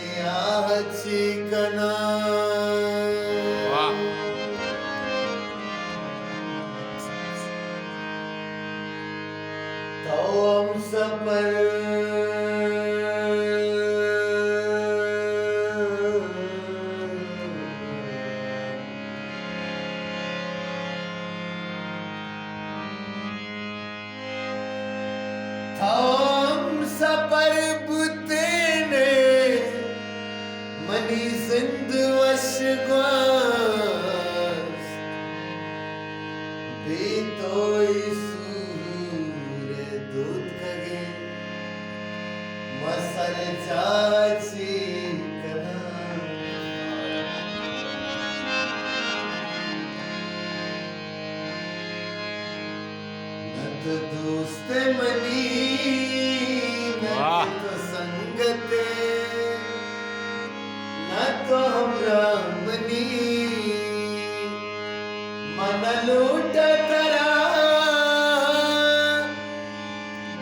दुनिया चिकना तो हम सफर हम सफर बुतेने मनी जिंद वशगवास बेतोई सूरे दूध खगे मसर चाची कना नत दोस्त मनी नत संगते न तो हमरा मनी मन लूट करा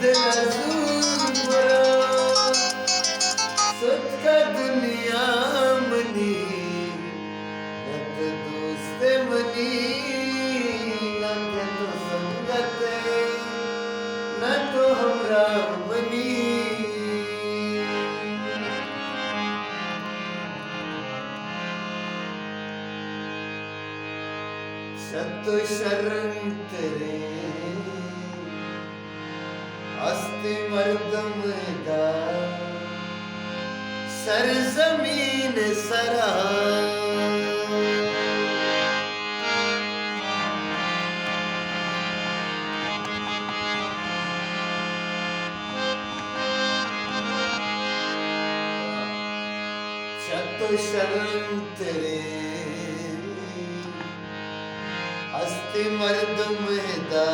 दिल ज़ूरा सुत का दुनिया मनी नत दोस्त मनी न तो संगत न तो हमरा मनी शत शरण तेरे अस्ति मर्दम दा सरजमीन सरा शत शरण तेरे अस्ति मर्द महदा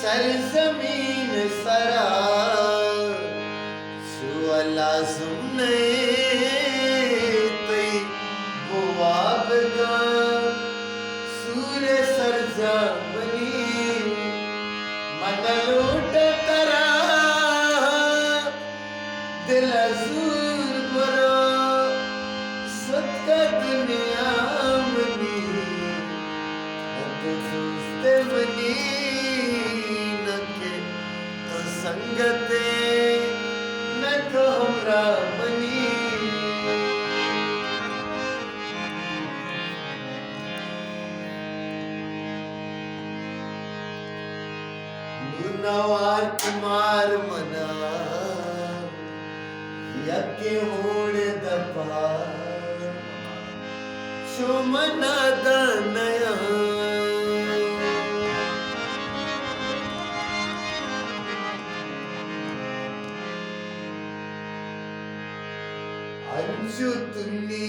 सरजमीन सरा शुआ लाजुम ने तई बुआब दा सूर्य सरजा बनी मन लूट करा दिल अजूर बरो सत का दुनिया मनी दोस्ते मनी न के तो संगते न तो हमरा मनी नवार कुमार मना यके होड़ दपा शुमना दनया अंशु तुनी